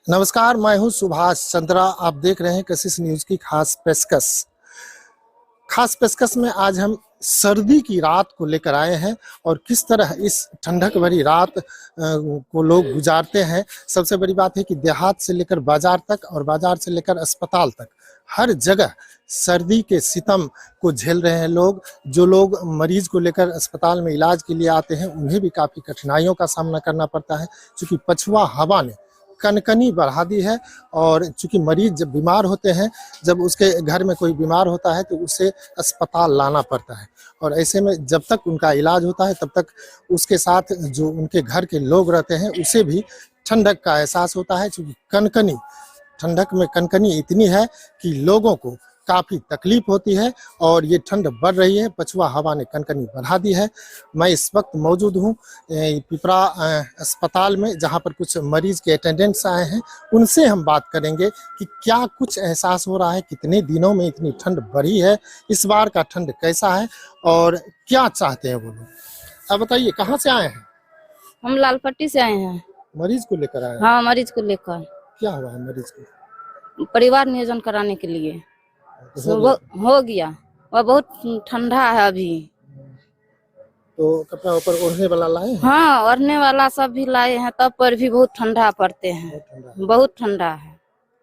नमस्कार, मैं हूं सुभाष चंद्रा। आप देख रहे हैं कशिश न्यूज की खास पेशकश। खास पेशकश में आज हम सर्दी की रात को लेकर आए हैं और किस तरह इस ठंडक भरी रात को लोग गुजारते हैं। सबसे बड़ी बात है कि देहात से लेकर बाजार तक और बाजार से लेकर अस्पताल तक हर जगह सर्दी के सितम को झेल रहे हैं लोग। जो लोग मरीज को लेकर अस्पताल में इलाज के लिए आते हैं उन्हें भी काफ़ी कठिनाइयों का सामना करना पड़ता है, क्योंकि पछुआ हवा ने कनकनी बढ़ा दी है। और चूंकि मरीज जब बीमार होते हैं, जब उसके घर में कोई बीमार होता है तो उसे अस्पताल लाना पड़ता है, और ऐसे में जब तक उनका इलाज होता है तब तक उसके साथ जो उनके घर के लोग रहते हैं उसे भी ठंडक का एहसास होता है। चूंकि कनकनी ठंडक में कनकनी इतनी है कि लोगों को काफ़ी तकलीफ होती है और ये ठंड बढ़ रही है। पछुआ हवा ने कनकनी बढ़ा दी है। मैं इस वक्त मौजूद हूँ पिपरा अस्पताल में, जहाँ पर कुछ मरीज के अटेंडेंट्स आए हैं। उनसे हम बात करेंगे कि क्या कुछ एहसास हो रहा है, कितने दिनों में इतनी ठंड बढ़ी है, इस बार का ठंड कैसा है और क्या चाहते हैं वो लोग। अब बताइए, कहाँ से आए हैं? हम लालपट्टी से आए हैं। मरीज को लेकर आए हैं? हाँ, मरीज को लेकर। क्या हुआ है मरीज को? परिवार नियोजन कराने के लिए। तो हो गया और बहुत ठंडा है अभी। तो कपड़ा ऊपर ओढ़ने वाला लाए हैं? हाँ, ओढ़ने वाला सब भी लाए हैं, तब पर भी बहुत ठंडा पड़ते हैं। बहुत ठंडा है।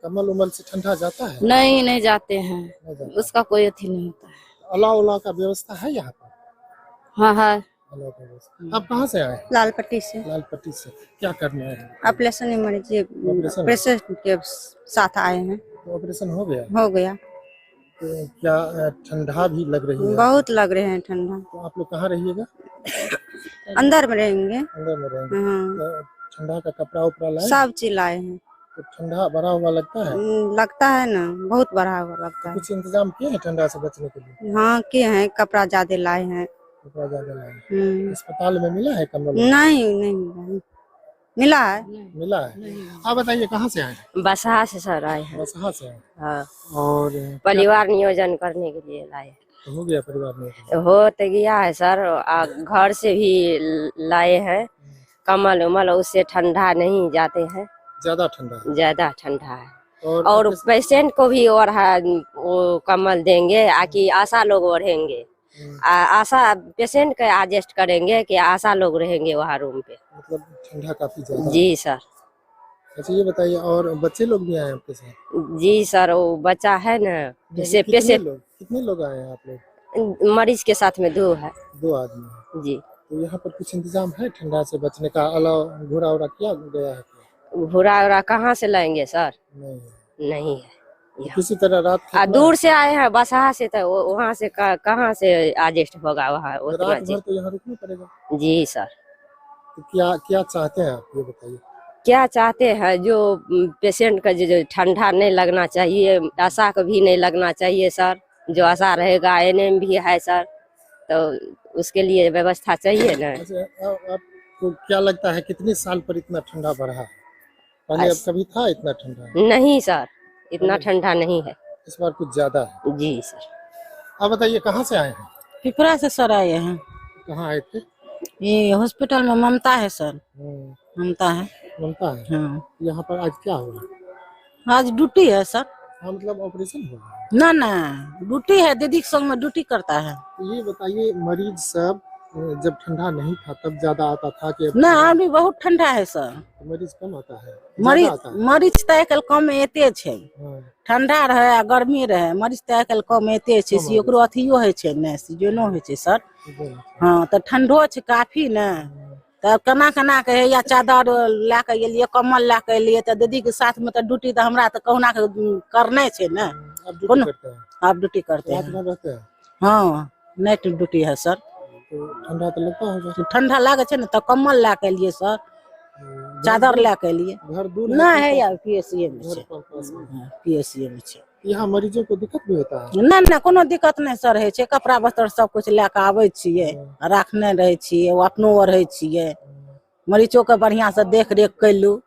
कम्बल उमल से ठंडा जाता है? नहीं जाते हैं, उसका कोई अथी नहीं होता है। अलाव उलाव का व्यवस्था है यहाँ पर? हाँ है। आप कहाँ से आए? लालपट्टी से। लालपट्टी से। क्या करने आए हैं? ऑपरेशन ऑपरेशन के साथ आए हैं। तो ऑपरेशन हो गया? हो गया। तो क्या ठंडा भी लग रही है? बहुत लग रहे हैं ठंडा। तो आप लोग कहाँ रहिएगा? अंदर में रहेंगे। अंदर में रहेंगे। हाँ। तो ठंडा का कपड़ा उपड़ा लाए? सब चीज लाए हैं। तो ठंडा भरा हुआ लगता है? लगता है ना, बहुत बड़ा हुआ लगता है। कुछ इंतजाम किए हैं ठंडा से बचने के लिए? हाँ किए हैं, कपड़ा ज्यादा लाए हैं। कपड़ा ज्यादा लाए? अस्पताल में मिला है कम्बल? नहीं मिला है। मिला है। आप बताइए, कहाँ से आए हैं? बसहा से सर आए हैं। बसहा से आए? हाँ। और परिवार नियोजन करने के लिए लाए। तो हो गया परिवार में? हो तो गया है सर। घर से भी लाए हैं कम्बल उमल, उससे ठंडा नहीं जाते हैं। ज्यादा ठंडा? ज्यादा ठंडा है। और पेशेंट को भी और वो कम्बल देंगे, आकि आशा लोग ओढ़ेंगे। आशा पेशेंट का एडजस्ट करेंगे कि आशा लोग रहेंगे वहाँ रूम पे। मतलब ठंडा काफी ज्यादा? जी सर। अच्छा ये बताइए, और बच्चे लोग भी आए आपके साथ? जी सर, वो बच्चा है ना। जैसे कितने लोग आए हैं आप लोग? मरीज के साथ में 2 है। 2 आदमी जी। तो यहाँ पर कुछ इंतजाम है ठंडा से बचने का? अलाव घोड़ा उड़ा किया गया है? घोड़ा उड़ा कहाँ से लाएंगे सर? नहीं है। किसी तरह रात दूर से आए हैं बसहा से, तो वहाँ से कहाँ से एडजस्ट होगा वहाँ उतना रात भर तो यहाँ रुकना पड़ेगा? जी सर। तो क्या चाहते हैं आप, ये बताइए। क्या चाहते हैं, जो पेशेंट का जो ठंडा नहीं लगना चाहिए, आशा को भी नहीं लगना चाहिए सर। जो आशा रहेगा एनएम भी है सर, तो उसके लिए व्यवस्था चाहिए ना। आपको क्या लगता है कितने साल पर इतना ठंडा बढ़ा है? पहले अब कभी था इतना ठंडा? नहीं सर, इतना ठंडा नहीं है। इस बार कुछ ज्यादा है? जी सर। आप बताइए, कहाँ से आए हैं? पिपरा से सर आए हैं। कहाँ आए थे? ये हॉस्पिटल में ममता है सर। ममता है। ममता है? हाँ। यहाँ पर आज क्या हुआ? आज ड्यूटी है सर। हाँ, मतलब ऑपरेशन हुआ है? ना ड्यूटी है, दीदी के संग में ड्यूटी करता है। ये बताइए, मरीज सब जब ठंडा नहीं था तब ज्यादा आता था कि ना अभी बहुत ठंडा है सर। मरीज कम आता है? मरीज तो आजकल कम एते छे। ठंडा रहे गर्मी रहे, मरीज तो आजकल कम एते छे। ओकरो अथियो है छे ने, सीजनो है छे सर। हाँ, तो ठंडो छे काफी ने। तब कना के या चादर ला के एलिए, कम्बल ला के एलिए, तो दीदी के साथ में तो ड्यूटी तो हमरा तो कहुना के करने छे ने। आप ड्यूटी करते हैं? हाँ, नाइट ड्यूटी है सर। तो ठंडा तो लगता होगा? ठंडा लागे छे ना, तो कम्बल ला के लिए सर, चादर ला के लिए। घर दूर ना है यार, पीएससी में छे। पीएससी में छे। यहाँ मरीजों को दिक्कत भी होता है? ना कोनो दिक्कत नहीं सर है छे। कपड़ा बस्तर सब कुछ ला के आवे छिए, रखने रहे छिए, अपनो रहे छिए। मरीजों के बढ़िया से देख रेख कैलू।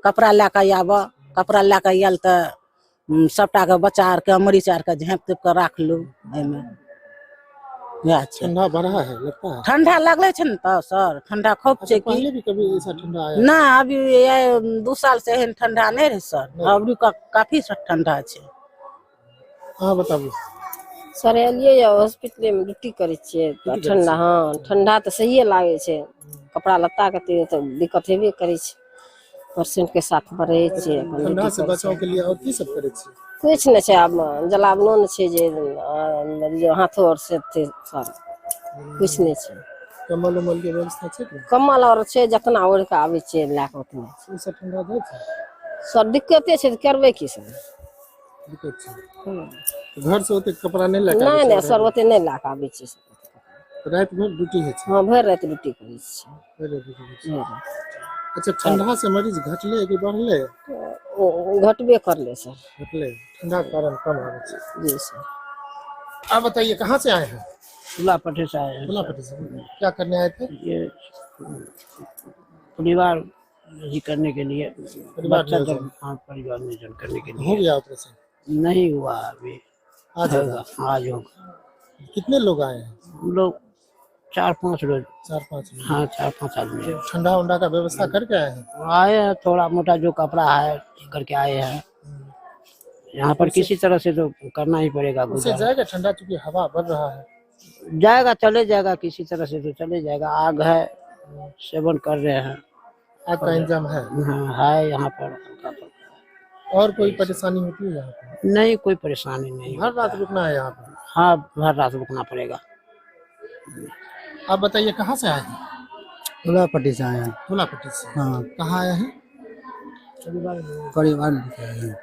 कपड़ा ला के आब, कपड़ा ला के आयल तो सबटा के बच्चा आर के मरीज आर के झाँप के राख लू। इएह छै। ठंडा बढ़ा है लगता है। ठंडा लगले छै ने तऽ सर, ठंडा खूब अच्छा, छै कि पहले भी कभी ऐसा ठंडा आया? ना, अभी ये 2 साल से एहन ठंडा नहीं रहे सर, अभी काफी ठंडा छै। हाँ बताबू। सर एलियै या हॉस्पिटल में ड्यूटी करे छियै तऽ ठंडा, हाँ ठंडा तो सहिए लागे छै, कपड़ा लत्ता के तो दिक्कत हेबे करे छै, पेशेंट के साथ बढ़े छियै अपन ठंडा ड्यूटी से करै बचाव छियै। के लिए और की सब करे छी? कुछ नहीं छै, आब जलावनो छै जे हाथों और से थे सर, कुछ नहीं छै। कम्बल उम्बल के व्यवस्था छै कि? कम्बल और छै, जतना ओढ़ के आवे छै लए के उतना ई सब ठंडा दै छै? सर दिक्कते छै, करबै की सर। दिक्कत छै। घर से ओते कपड़ा नहीं लेके नहीं आबै नहीं छै? सर ओते नहीं ला के आबै छै। रात भर ड्यूटी है छै? हाँ भर रात ड्यूटी करै छियै। भरि रात duty होइ छै। भरि रात। अच्छा, ठंडा से मरीज घटले कि बढ़ले? ओ घटबे करले सर। घटले, ठंडा के कारण कम आवे छै। जी सर। आप बताइए कहाँ से आए हैं? तुलापट्टी से आए हैं तुलापट्टी से। क्या करने आए थे? ये परिवार ही करने के लिए, परिवार बच्चा नियोजन। हाँ परिवार नियोजन करने के हो लिए। गया ऑपरेशन? नहीं हुआ अभी, आज होगा। होगा आज होगा। कितने लोग आए हैं? हम लोग 4-5 लोग, 4-5 लोग। हाँ 4-5 आदमी हैं। ठंडा उंडा का व्यवस्था करके आए हैं? आए हैं थोड़ा मोटा जो कपड़ा है करके आए हैं। यहाँ पर किसी तरह से तो करना ही पड़ेगा उससे गुजारा। जाएगा ठंडा, चूंकि हवा बढ़ रहा है। जाएगा, चले जाएगा, किसी तरह से तो चले जाएगा। आग है, सेवन कर रहे हैं। आग का इंतजाम है? हाँ है यहाँ पर हल्का फुल्का। और कोई परेशानी होती है यहाँ पे? नहीं कोई परेशानी नहीं। हर रात रुकना है यहाँ पे? हाँ भर रात रुकना पड़ेगा। आप बताइए कहाँ से आए हैं? तुलापट्टी से आए हैं। तुलापट्टी से। हाँ, कहाँ आए हैं? परिवार लेके आए हैं।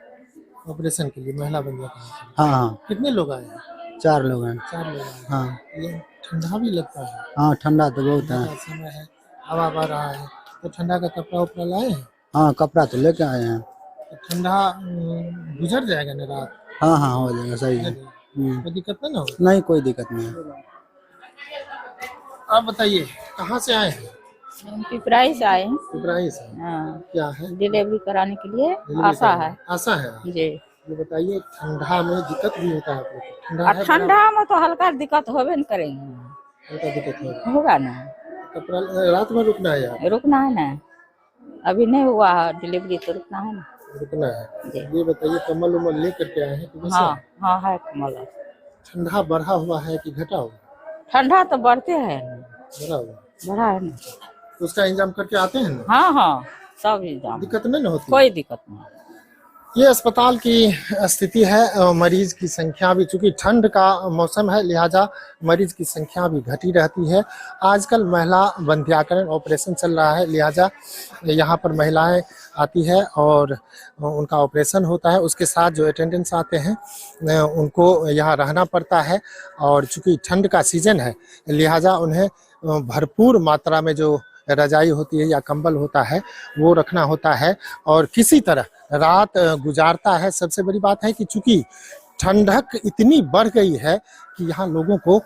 ऑपरेशन के लिए, महिला बंदिया के लिए। हाँ हाँ, कितने लोग आए हैं? 4 लोग हैं। 4 लोग आए हैं। हाँ ये ठंडा भी लगता है? हाँ, ठंडा तो बहुत ठंडा है। का समय है, हवा बह रहा है, तो ठंडा का कपड़ा उपड़ा लाए हैं? हाँ, कपड़ा तो लेके आए हैं। तो ठंडा गुजर जाएगा ना रात? हाँ हाँ, हो जाएगा, सही है। कोई दिक्कत नहीं ना होगी? नहीं, कोई दिक्कत नहीं है। आप बताइए कहाँ से आए हैं? हम पिपराही से आए हैं। पिपराही से। हाँ, क्या है? डिलीवरी कराने के लिए डिलीवरी आशा करना है। आशा है? जी। ये बताइए ठंडा में दिक्कत भी होता है आप लोग को? ठंडा और है? ठंडा में तो हल्का दिक्कत होबे न करेंगे, हल्का दिक्कत होगा। होगा ना, कपड़ा रात में रुकना है यार? रुकना है ना, अभी नहीं हुआ है डिलीवरी तो रुकना है ना। रुकना है। जी। ये बताइए कम्बल उम्बल ले करके आए हैं कि वैसे? हाँ हाँ है कमल। ठंडा बढ़ा हुआ है कि घटा हुआ? ठंडा तो बढ़ते है, बढ़ा हुआ। बढ़ा है ना। तो उसका इंतजाम करके आते हैं ना? हाँ हाँ सब इंतजाम, दिक्कत नहीं ना होती? कोई दिक्कत नहीं। ये अस्पताल की स्थिति है। मरीज की संख्या भी, चूंकि ठंड का मौसम है लिहाजा मरीज की संख्या भी घटी रहती है। आजकल महिला बंध्याकरण ऑपरेशन चल रहा है, लिहाजा यहाँ पर महिलाएं आती है और उनका ऑपरेशन होता है। उसके साथ जो अटेंडेंट्स आते हैं उनको यहाँ रहना पड़ता है, और चूंकि ठंड का सीजन है लिहाजा उन्हें भरपूर मात्रा में जो रजाई होती है या कंबल होता है वो रखना होता है, और किसी तरह रात गुजारता है। सबसे बड़ी बात है कि चूंकि ठंडक इतनी बढ़ गई है कि यहाँ लोगों को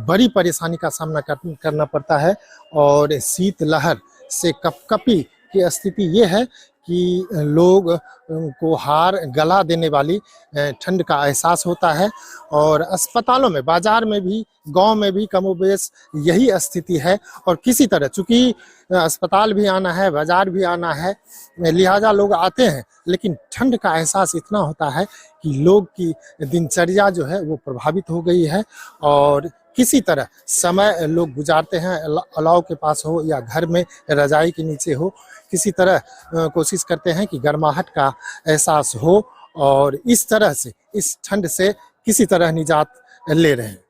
बड़ी परेशानी का सामना करना पड़ता है, और शीतलहर से कपकपी की स्थिति ये है कि लोग को हार गला देने वाली ठंड का एहसास होता है। और अस्पतालों में, बाजार में भी, गांव में भी कमोबेश यही स्थिति है। और किसी तरह, चूंकि अस्पताल भी आना है, बाजार भी आना है, लिहाजा लोग आते हैं, लेकिन ठंड का एहसास इतना होता है कि लोग की दिनचर्या जो है वो प्रभावित हो गई है, और किसी तरह समय लोग गुजारते हैं, अलाव के पास हो या घर में रजाई के नीचे हो, किसी तरह कोशिश करते हैं कि गर्माहट का एहसास हो, और इस तरह से इस ठंड से किसी तरह निजात ले रहे हैं।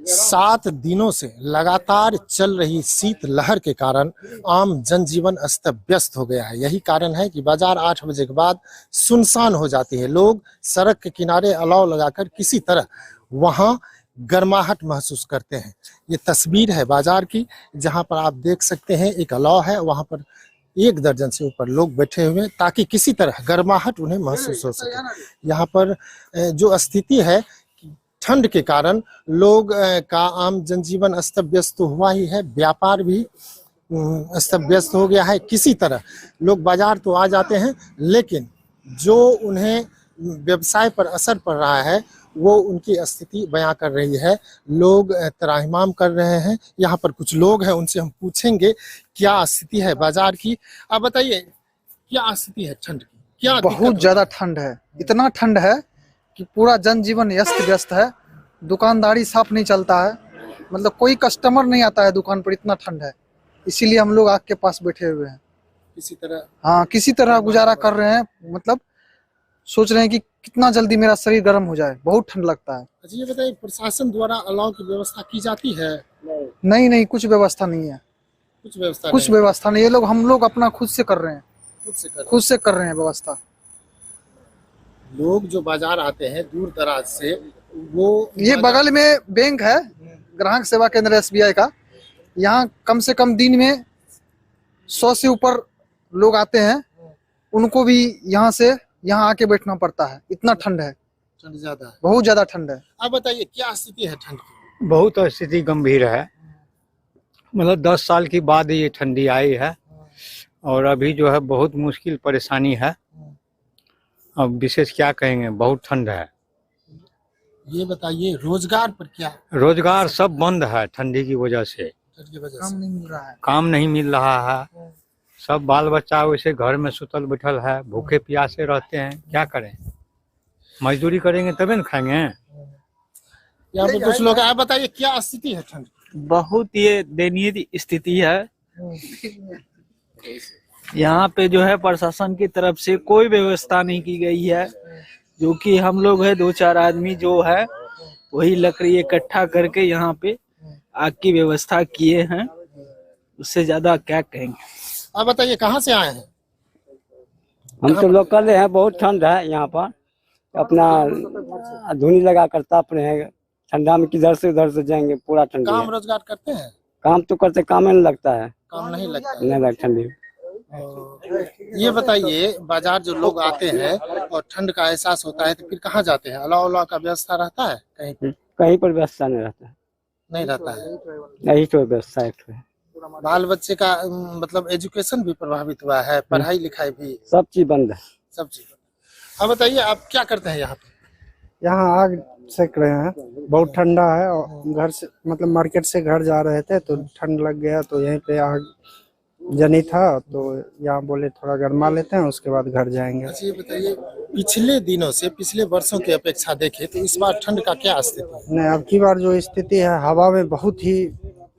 7 दिनों से लगातार चल रही शीतलहर के कारण आम जनजीवन अस्त व्यस्त हो गया है। यही कारण है कि बाजार 8 बजे के बाद सुनसान हो जाती है। लोग सड़क के किनारे अलाव लगाकर किसी तरह वहां गर्माहट महसूस करते हैं। ये तस्वीर है बाजार की, जहां पर आप देख सकते हैं एक अलाव है, वहां पर 1 दर्जन से ऊपर लोग बैठे हुए हैं ताकि किसी तरह गर्माहट उन्हें महसूस हो सके। यहाँ पर जो स्थिति है, ठंड के कारण लोग का आम जनजीवन अस्त व्यस्त तो हुआ ही है, व्यापार भी अस्त व्यस्त हो गया है। किसी तरह लोग बाजार तो आ जाते हैं, लेकिन जो उन्हें व्यवसाय पर असर पड़ रहा है वो उनकी स्थिति बयां कर रही है। लोग त्राहिमाम कर रहे हैं। यहाँ पर कुछ लोग हैं, उनसे हम पूछेंगे क्या स्थिति है बाजार की। आप बताइए क्या स्थिति है ठंड की, क्या बहुत ज्यादा ठंड है। इतना ठंड है कि पूरा जनजीवन अस्त व्यस्त है। दुकानदारी साफ नहीं चलता है, मतलब कोई कस्टमर नहीं आता है दुकान पर, इतना ठंड है। इसीलिए हम लोग आग के पास बैठे हुए हैं। किसी तरह हाँ, किसी तरह गुजारा कर रहे हैं, मतलब सोच रहे हैं कि कितना जल्दी मेरा शरीर गर्म हो जाए, बहुत ठंड लगता है। अच्छा ये बताइए, प्रशासन द्वारा अलाव की व्यवस्था की जाती है? नहीं, कुछ व्यवस्था नहीं है। कुछ व्यवस्था नहीं, ये लोग हम लोग अपना खुद से कर रहे हैं, खुद से कर रहे हैं व्यवस्था। लोग जो बाजार आते हैं दूर दराज से, वो ये बगल में बैंक है, ग्राहक सेवा केंद्र SBI का। यहाँ कम से कम दिन में 100 से ऊपर लोग आते हैं, उनको भी यहाँ आके बैठना पड़ता है। इतना ठंड है, ठंड ज्यादा है, बहुत ज्यादा ठंड है। आप बताइए क्या स्थिति है ठंड की? बहुत स्थिति गंभीर है, मतलब 10 साल की बाद ये ठंडी आई है और अभी जो है बहुत मुश्किल परेशानी है। अब विशेष क्या कहेंगे, बहुत ठंड है। ये बताइए रोजगार पर क्या? रोजगार सब बंद है ठंडी की वजह से, काम नहीं मिल रहा है। काम नहीं मिल रहा है। सब बाल बच्चा वैसे घर में सुतल बैठल है, भूखे प्यासे रहते हैं। क्या करें, मजदूरी करेंगे तभी न खाएंगे। यहाँ पे कुछ लोग, आप बताइए क्या स्थिति है ठंड? बहुत ये दयनीय स्थिति है। यहाँ पे जो है प्रशासन की तरफ से कोई व्यवस्था नहीं की गई है। जो कि हम लोग है 2-4 आदमी जो है वही लकड़ी इकट्ठा करके यहाँ पे आग की व्यवस्था किए हैं। उससे ज्यादा क्या कहेंगे। आप बताइए कहाँ से आए हैं? हम तो लोकल हैं। बहुत ठंड है यहाँ पर, अपना धुनी लगा कर ताप रहे हैं। ठंडा में किधर से उधर से जाएंगे, पूरा ठंडी काम है। रोजगार करते हैं? काम तो करते, काम नहीं लगता है। काम नहीं लगता नहीं लगता ठंडी। ये बताइए बाजार जो लोग आते हैं और ठंड का एहसास होता है तो फिर कहाँ जाते हैं? अलाव का व्यवस्था रहता है कहीं पर? कहीं पर व्यवस्था नहीं रहता है। नहीं रहता है। यही तो व्यवस्था है। बाल बच्चे का मतलब एजुकेशन भी प्रभावित हुआ है, पढ़ाई लिखाई भी, सब चीज बंद है। सब चीज। अब बताइए आप क्या करते हैं यहाँ पे? यहाँ आग सेक रहे हैं, बहुत ठंडा है। और घर से मतलब मार्केट से घर जा रहे थे तो ठंड लग गया, तो यहीं पे आग जनी था, तो यहाँ बोले थोड़ा गर्मा लेते हैं, उसके बाद घर जाएंगे। अच्छा ये बताइए पिछले दिनों से, पिछले वर्षों की अपेक्षा देखें तो इस बार ठंड का क्या स्थिति है? नहीं, अब की बार जो स्थिति है, हवा में बहुत ही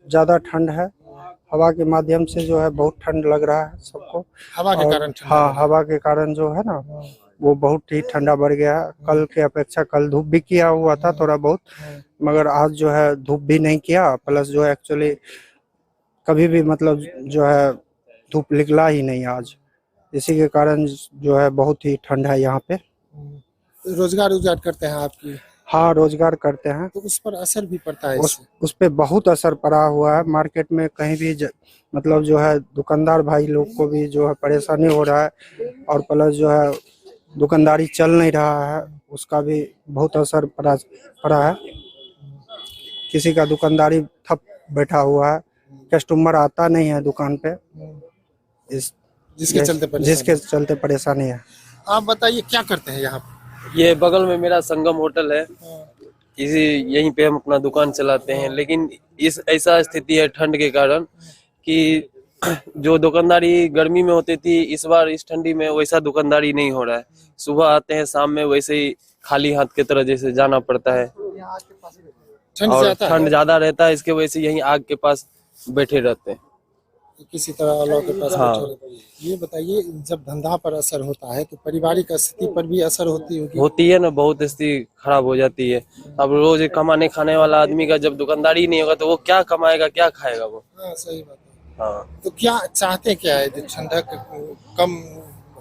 ज्यादा ठंड है। हवा के माध्यम से जो है बहुत ठंड लग रहा है सबको। हवा के कारण? हाँ, हवा के कारण जो है ना वो बहुत ही ठंडा बढ़ गया है। कल के अपेक्षा कल धूप भी किया हुआ था थोड़ा बहुत, मगर आज जो है धूप भी नहीं किया। प्लस जो है एक्चुअली कभी भी मतलब जो है धूप निकला ही नहीं आज। इसी के कारण जो है बहुत ही ठंड है यहाँ पे। रोजगार करते हैं आपकी? हाँ, रोजगार करते हैं, तो उस पर असर भी पड़ता है? उस पे बहुत असर पड़ा हुआ है। मार्केट में कहीं भी मतलब जो है दुकानदार भाई लोग को भी जो है परेशानी हो रहा है, और प्लस जो है दुकानदारी चल नहीं रहा है, उसका भी बहुत असर पड़ा है। किसी का दुकानदारी ठप बैठा हुआ है, कस्टमर आता नहीं है दुकान पे, जिसके चलते परेशानी है। आप बताइए क्या करते हैं यहाँ पे? ये बगल में मेरा संगम होटल है, यहीं पे हम अपना दुकान चलाते हैं। लेकिन ऐसा स्थिति है ठंड के कारण कि जो दुकानदारी गर्मी में होती थी, इस बार इस ठंडी में वैसा दुकानदारी नहीं हो रहा है। सुबह आते हैं, शाम में वैसे ही खाली हाथ की तरह जैसे जाना पड़ता है। और ठंड ज्यादा रहता है, इसके वजह से यहीं आग के पास बैठे रहते हैं। किसी तरह अलाव के पास हाँ। बैठे रहते हैं। ये बताइए जब धंधा पर असर होता है तो पारिवारिक स्थिति पर भी असर होती होगी? होती है ना, बहुत स्थिति खराब हो जाती है। अब रोज कमाने खाने वाला आदमी का जब दुकानदारी नहीं होगा तो वो क्या कमाएगा, क्या खाएगा वो? हाँ, सही बात है। हाँ, तो क्या चाहते क्या है? जो ठंडक कम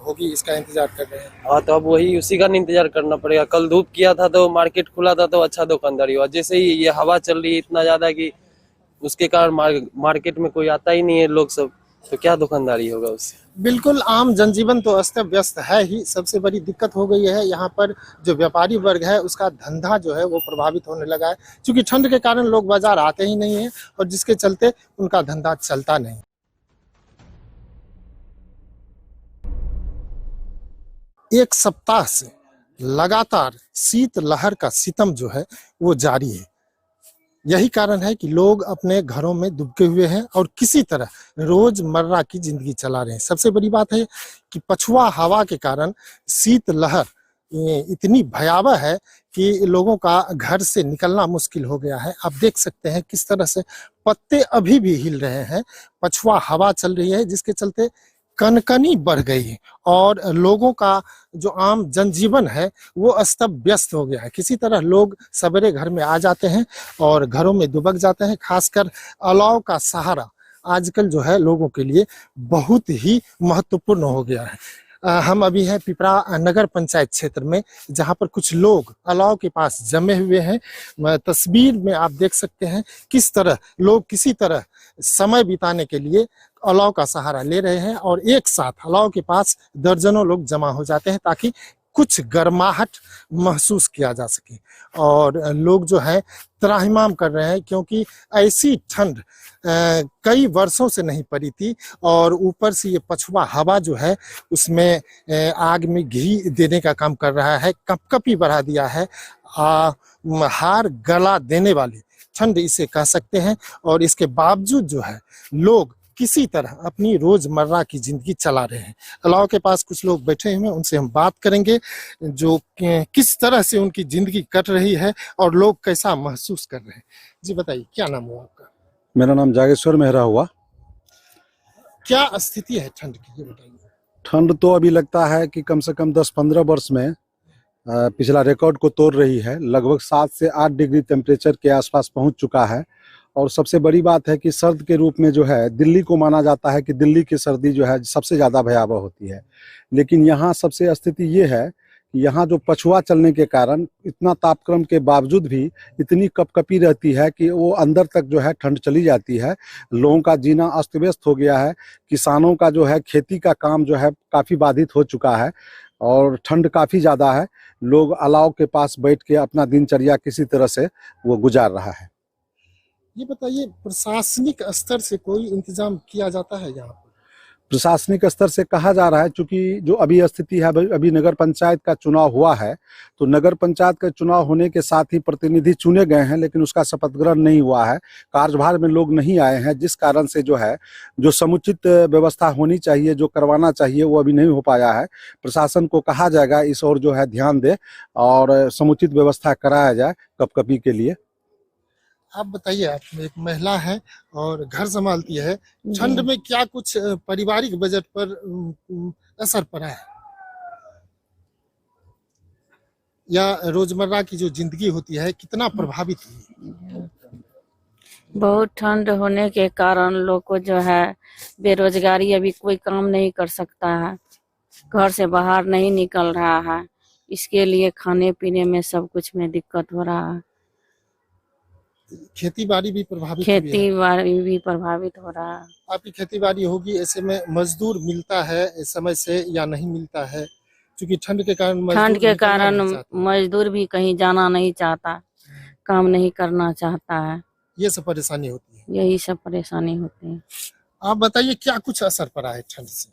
होगी इसका इंतजार कर रहे हैं? हाँ, तो अब वही उसी का इंतजार करना पड़ेगा। कल धूप किया था तो मार्केट खुला था तो अच्छा दुकानदारी हुआ। जैसे ही ये हवा चल रही है इतना ज्यादा कि उसके कारण मार्केट में कोई आता ही नहीं है लोग सब, तो क्या दुकानदारी होगा उससे? बिल्कुल, आम जनजीवन तो अस्त व्यस्त है ही। सबसे बड़ी दिक्कत हो गई है यहाँ पर जो व्यापारी वर्ग है उसका धंधा जो है वो प्रभावित होने लगा है, क्योंकि ठंड के कारण लोग बाजार आते ही नहीं है और जिसके चलते उनका धंधा चलता नहीं। एक सप्ताह से लगातार शीतलहर का सितम जो है वो जारी है। यही कारण है कि लोग अपने घरों में दुबके हुए हैं और किसी तरह रोजमर्रा की जिंदगी चला रहे हैं। सबसे बड़ी बात है कि पछुआ हवा के कारण शीतलहर इतनी भयावह है कि लोगों का घर से निकलना मुश्किल हो गया है। आप देख सकते हैं किस तरह से पत्ते अभी भी हिल रहे हैं, पछुआ हवा चल रही है, जिसके चलते कनकनी बढ़ गई है और लोगों का जो आम जनजीवन है वो अस्त व्यस्त हो गया है। किसी तरह लोग सवेरे घर में आ जाते हैं और घरों में दुबक जाते हैं। खासकर अलाव का सहारा आजकल जो है लोगों के लिए बहुत ही महत्वपूर्ण हो गया है। हम अभी हैं पिपरा नगर पंचायत क्षेत्र में, जहां पर कुछ लोग अलाव के पास जमे हुए हैं। तस्वीर में आप देख सकते हैं किस तरह लोग किसी तरह समय बिताने के लिए अलाव का सहारा ले रहे हैं और एक साथ अलाव के पास दर्जनों लोग जमा हो जाते हैं ताकि कुछ गर्माहट महसूस किया जा सके। और लोग जो है त्राहिमाम कर रहे हैं क्योंकि ऐसी ठंड कई वर्षों से नहीं पड़ी थी और ऊपर से ये पछुआ हवा जो है उसमें आग में घी देने का काम कर रहा है, कपकपी बढ़ा दिया है। हार गला देने वाली ठंड इसे कह सकते हैं और इसके बावजूद जो है लोग किसी तरह अपनी रोजमर्रा की जिंदगी चला रहे हैं। अलाव के पास कुछ लोग बैठे हुए हैं, उनसे हम बात करेंगे जो किस तरह से उनकी जिंदगी कट रही है और लोग कैसा महसूस कर रहे हैं। जी बताइए, क्या नाम हुआ आपका? मेरा नाम जागेश्वर मेहरा हुआ। क्या स्थिति है ठंड की, ये बताइए। ठंड तो अभी लगता है कि कम से कम 10-15 वर्ष में पिछला रिकॉर्ड को तोड़ रही है। लगभग 7 से 8 डिग्री टेम्परेचर के आसपास पहुंच चुका है। और सबसे बड़ी बात है कि सर्द के रूप में जो है दिल्ली को माना जाता है कि दिल्ली की सर्दी जो है सबसे ज़्यादा भयावह होती है। लेकिन यहाँ सबसे स्थिति ये है कि यहाँ जो पछुआ चलने के कारण इतना तापक्रम के बावजूद भी इतनी कपकपी रहती है कि वो अंदर तक जो है ठंड चली जाती है। लोगों का जीना अस्त व्यस्त हो गया है। किसानों का जो है खेती का काम जो है काफ़ी बाधित हो चुका है और ठंड काफ़ी ज़्यादा है। लोग अलाव के पास बैठ के अपना दिनचर्या किसी तरह से वो गुजार रहा है। ये बताइए, प्रशासनिक स्तर से कोई इंतजाम किया जाता है यहाँ पर? प्रशासनिक स्तर से कहा जा रहा है, चूंकि जो अभी स्थिति है, अभी नगर पंचायत का चुनाव हुआ है, तो नगर पंचायत का चुनाव होने के साथ ही प्रतिनिधि चुने गए हैं, लेकिन उसका शपथ ग्रहण नहीं हुआ है। कार्यभार में लोग नहीं आए हैं, जिस कारण से जो है जो समुचित व्यवस्था होनी चाहिए, जो करवाना चाहिए, वो अभी नहीं हो पाया है। प्रशासन को कहा जाएगा इस ओर जो है ध्यान दे और समुचित व्यवस्था कराया जाए कपकपी के लिए। आप बताइए, आप एक महिला है और घर संभालती है, ठंड में क्या कुछ पारिवारिक बजट पर असर पड़ा है या रोजमर्रा की जो जिंदगी होती है कितना प्रभावित हुई? बहुत ठंड होने के कारण लोग को जो है बेरोजगारी, अभी कोई काम नहीं कर सकता है, घर से बाहर नहीं निकल रहा है। इसके लिए खाने पीने में सब कुछ में दिक्कत हो रहा है। खेती बाड़ी भी प्रभावित हो रहा है। आपकी खेती बाड़ी होगी, ऐसे में मजदूर मिलता है समय से या नहीं मिलता है? क्योंकि ठंड के कारण मजदूर भी कहीं जाना नहीं चाहता, काम नहीं करना चाहता है। ये सब परेशानी होती है। यही सब परेशानी होती है। आप बताइए, क्या कुछ असर पड़ा है ठंड से?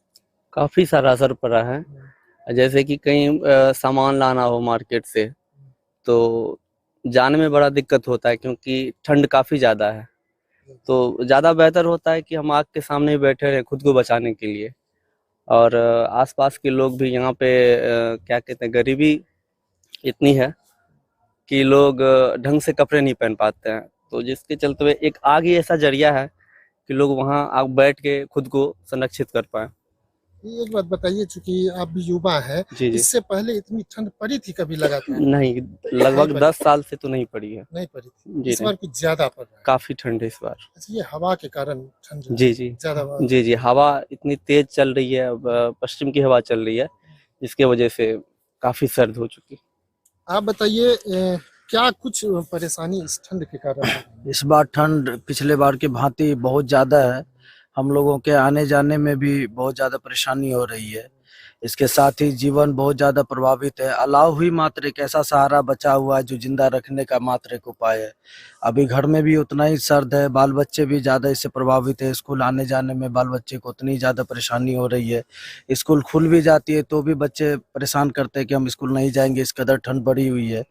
काफी सारा असर पड़ा है। जैसे कि कहीं सामान लाना हो मार्केट से तो जाने में बड़ा दिक्कत होता है, क्योंकि ठंड काफ़ी ज़्यादा है। तो ज़्यादा बेहतर होता है कि हम आग के सामने बैठे रहें खुद को बचाने के लिए। और आसपास के लोग भी यहाँ पे क्या कहते हैं, गरीबी इतनी है कि लोग ढंग से कपड़े नहीं पहन पाते हैं, तो जिसके चलते हुए एक आग ही ऐसा जरिया है कि लोग वहाँ आग बैठ के खुद को संरक्षित कर पाए। एक बात बताइए, चूंकि आप भी युवा हैं, इससे पहले इतनी ठंड पड़ी थी कभी लगातार? नहीं, लगभग 10 साल से तो नहीं पड़ी है। नहीं पड़ी थी। इस बार कुछ ज्यादा पड़ रहा है। काफी ठंड है इस बार। अच्छा, ये हवा के कारण ठंड ज्यादा? जी, हवा इतनी तेज चल रही है, पश्चिम की हवा चल रही है, जिसके वजह से काफी सर्द हो चुकी। आप बताइए, क्या कुछ परेशानी इस ठंड के कारण? इस बार ठंड पिछले बार के भांति बहुत ज्यादा है। हम लोगों के आने जाने में भी बहुत ज़्यादा परेशानी हो रही है। इसके साथ ही जीवन बहुत ज़्यादा प्रभावित है। अलाव ही मात्र एक ऐसा सहारा बचा हुआ है जो जिंदा रखने का मात्र एक उपाय है। अभी घर में भी उतना ही सर्द है, बाल बच्चे भी ज़्यादा इससे प्रभावित है। स्कूल आने जाने में बाल बच्चे को उतनी ज़्यादा परेशानी हो रही है। स्कूल खुल भी जाती है तो भी बच्चे परेशान करते हैं कि हम स्कूल नहीं जाएंगे, इस कदर ठंड बढ़ी हुई है।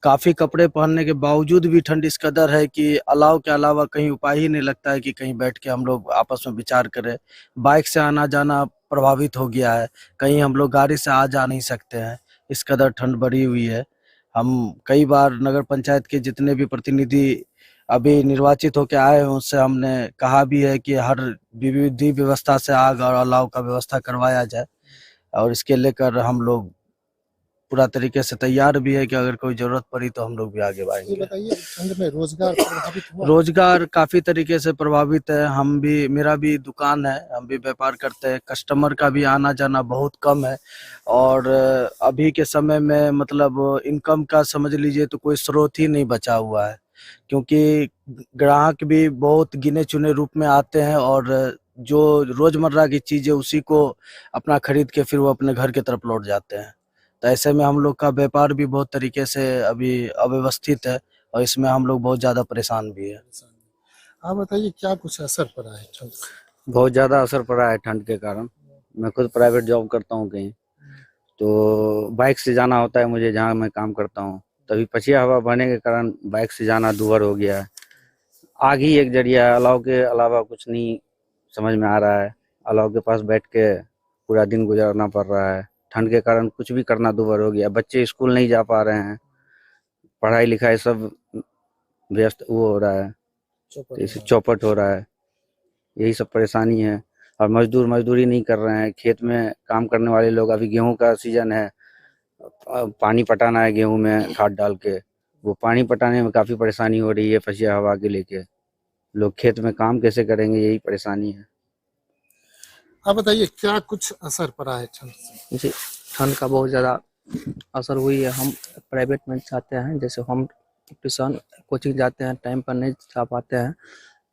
काफ़ी कपड़े पहनने के बावजूद भी ठंड इस कदर है कि अलाव के अलावा कहीं उपाय ही नहीं लगता है कि कहीं बैठ के हम लोग आपस में विचार करें। बाइक से आना जाना प्रभावित हो गया है, कहीं हम लोग गाड़ी से आ जा नहीं सकते हैं, इस कदर ठंड बढ़ी हुई है। हम कई बार नगर पंचायत के जितने भी प्रतिनिधि अभी निर्वाचित होकर आए हैं उनसे हमने कहा भी है कि हर विधि व्यवस्था से आग और अलाव का व्यवस्था करवाया जाए, और इसके लेकर हम लोग पूरा तरीके से तैयार भी है कि अगर कोई जरूरत पड़ी तो हम लोग भी आगे ये बढ़ेंगे। बताइए, ठंड में रोजगार प्रभावित हुआ? रोजगार काफी तरीके से प्रभावित है। हम भी, मेरा भी दुकान है, हम भी व्यापार करते हैं, कस्टमर का भी आना जाना बहुत कम है। और अभी के समय में मतलब इनकम का समझ लीजिए तो कोई स्रोत ही नहीं बचा हुआ है, क्योंकि ग्राहक भी बहुत गिने चुने रूप में आते हैं और जो रोजमर्रा की चीजें उसी को अपना खरीद के फिर वो अपने घर की तरफ लौट जाते हैं। तो ऐसे में हम लोग का व्यापार भी बहुत तरीके से अभी अव्यवस्थित है और इसमें हम लोग बहुत ज्यादा परेशान भी है। आप बताइए, क्या कुछ असर पड़ा है ठंड से? बहुत ज़्यादा असर पड़ा है ठंड के कारण। मैं खुद प्राइवेट जॉब करता हूँ कहीं, तो बाइक से जाना होता है मुझे जहाँ मैं काम करता हूँ। तभी पछिया हवा बहने के कारण बाइक से जाना दूभर हो गया है। आग ही एक जरिया है, अलाव के अलावा कुछ नहीं समझ में आ रहा है। अलाव के पास बैठ के पूरा दिन गुजारना पड़ रहा है। ठंड के कारण कुछ भी करना दूभर हो गया। बच्चे स्कूल नहीं जा पा रहे हैं, पढ़ाई लिखाई सब व्यस्त वो हो रहा है, जैसे चौपट हो रहा है। यही सब परेशानी है। और मजदूर मजदूरी नहीं कर रहे हैं। खेत में काम करने वाले लोग, अभी गेहूं का सीजन है, पानी पटाना है गेहूं में खाद डाल के, वो पानी पटाने में काफ़ी परेशानी हो रही है पछिया हवा के लेके। लोग खेत में काम कैसे करेंगे, यही परेशानी है। आप बताइए, क्या कुछ असर पड़ा है ठंड से? जी, ठंड का बहुत ज़्यादा असर हुई है। हम प्राइवेट में जाते हैं, जैसे हम ट्यूशन कोचिंग जाते हैं, टाइम पर नहीं जा पाते हैं।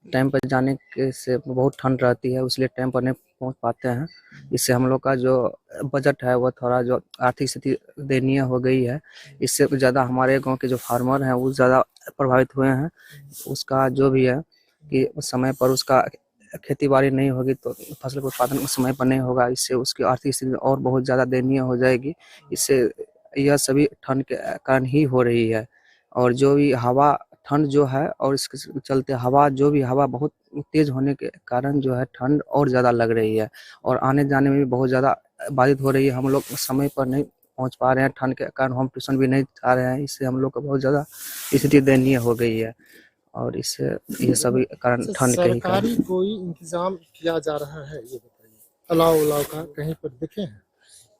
टाइम पर जाने के से बहुत ठंड रहती है, इसलिए टाइम पर नहीं पहुंच पाते हैं। इससे हम लोग का जो बजट है वो थोड़ा जो आर्थिक स्थिति दयनीय हो गई है। इससे ज़्यादा हमारे गांव के जो फार्मर हैं वो ज़्यादा प्रभावित हुए हैं। उसका जो भी है कि समय पर उसका खेती बाड़ी नहीं होगी तो फसल का उत्पादन समय पर नहीं होगा, इससे उसकी आर्थिक स्थिति और बहुत ज़्यादा दयनीय हो जाएगी। इससे यह सभी ठंड के कारण ही हो रही है। और जो भी हवा ठंड जो है, और इसके चलते हवा जो भी हवा बहुत तेज होने के कारण जो है ठंड और ज़्यादा लग रही है और आने जाने में भी बहुत ज़्यादा बाधित हो रही है। हम लोग समय पर नहीं पहुंच पा रहे हैं, ठंड के कारण हम ट्यूशन भी नहीं जा रहे हैं। इससे हम लोग का बहुत ज़्यादा स्थिति दयनीय हो गई है और इससे ये सभी कारण ठंड के ही कारण। सरकारी कोई इंतजाम किया जा रहा है, ये बताइए, अलाव उलाव का कहीं पर देखे हैं?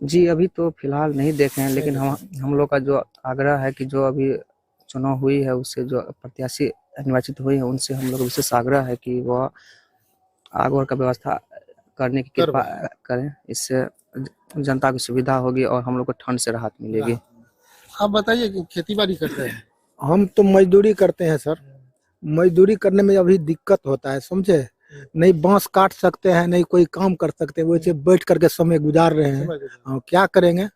जी, अभी तो फिलहाल नहीं देखे हैं, लेकिन हम लोग का जो आग्रह है कि जो अभी चुनाव हुई है उससे जो प्रत्याशी निर्वाचित हुए हैं उनसे हम लोग विशेष आग्रह है कि वह आग और का व्यवस्था करने की कृपा करें। इससे जनता की सुविधा होगी और हम लोग को ठंड से राहत मिलेगी। आप बताइए कि खेती बाड़ी करते हैं? हम तो मजदूरी करते हैं सर। मजदूरी करने में अभी दिक्कत होता है, समझे। नहीं बांस काट सकते हैं, नहीं कोई काम कर सकते, वैसे बैठ करके समय गुजार रहे हैं। क्या करेंगे,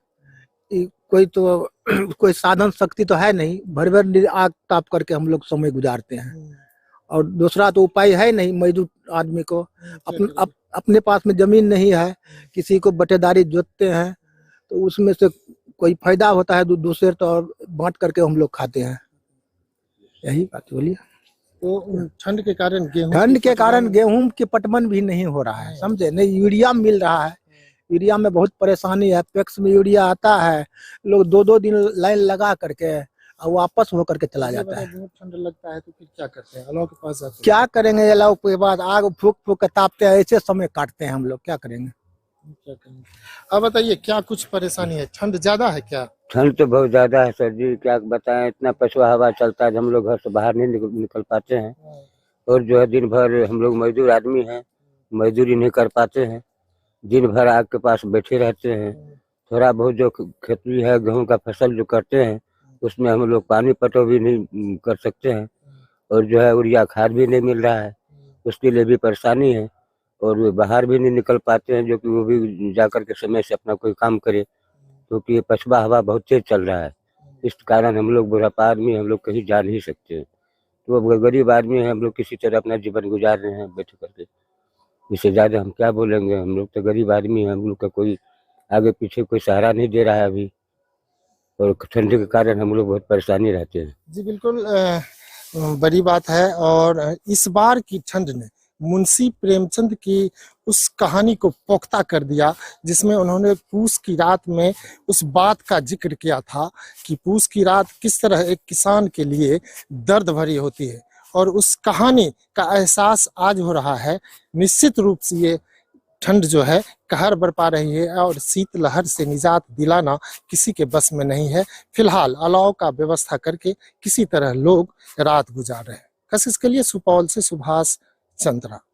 कोई तो कोई साधन शक्ति तो है नहीं, भर भर आग ताप करके हम लोग समय गुजारते हैं। और दूसरा तो उपाय है नहीं मजदूर आदमी को। अपने पास में जमीन नहीं है, किसी को बटेदारी जोतते हैं तो उसमें से कोई फायदा होता है दूसरे तो और बांट करके हम लोग खाते हैं। यही बात बोलिए। तो ठंड के कारण गेहूं की पटवन भी नहीं हो रहा है, समझे। नहीं यूरिया मिल रहा है, यूरिया में बहुत परेशानी है। पैक्स में यूरिया आता है, लोग 2-2 दिन लाइन लगा करके और वापस होकर के चला जाता है। बहुत ठंड लगता है तो फिर क्या करते हैं? अलाव के पास जाते हैं। क्या करेंगे, अलाव के बाद आग फूक फूक के तापते हैं, ऐसे समय काटते हैं हम लोग। क्या करेंगे? अब बताइए, क्या कुछ परेशानी है? ठंड ज्यादा है क्या? ठंड तो बहुत ज्यादा है सर जी, क्या बताएं। इतना पछुआ हवा चलता है, हम लोग घर से बाहर नहीं निकल पाते हैं। और जो है दिन भर हम लोग मजदूर आदमी हैं, मजदूरी नहीं कर पाते हैं। दिन भर आग के पास बैठे रहते हैं। थोड़ा बहुत जो खेती है, गेहूं का फसल जो करते हैं, उसमें हम लोग पानी पटो भी नहीं कर सकते हैं। और जो है यूरिया खाद भी नहीं मिल रहा है, उसके लिए भी परेशानी है। और वे बाहर भी नहीं निकल पाते हैं, जो कि वो भी जाकर के समय से अपना कोई काम करे, क्योंकि ये पछुआ हवा बहुत तेज चल रहा है। इस कारण हम लोग बुढ़ापा आदमी हम लोग कहीं जा नहीं सकते। तो अब गरीब आदमी है, हम लोग किसी तरह अपना जीवन गुजार रहे हैं बैठ करके। इससे ज़्यादा हम क्या बोलेंगे, हम लोग तो गरीब आदमी हैं, हम लोग का कोई आगे पीछे कोई सहारा नहीं दे रहा है अभी, और ठंडी के कारण हम लोग बहुत परेशानी रहते हैं। जी बिल्कुल बड़ी बात है। और इस बार की ठंड ने मुंशी प्रेमचंद की उस कहानी को पोख्ता कर दिया, जिसमें उन्होंने पूस की रात में उस बात का जिक्र किया था कि पूस की रात किस तरह एक किसान के लिए दर्द भरी होती है, और उस कहानी का एहसास आज हो रहा है। निश्चित रूप से ये ठंड जो है कहर बरपा रही है, और शीतलहर से निजात दिलाना किसी के बस में नहीं है। फिलहाल अलाव का व्यवस्था करके किसी तरह लोग रात गुजार रहे हैं। कशिश के लिए सुपौल से सुभाष चंद्रा।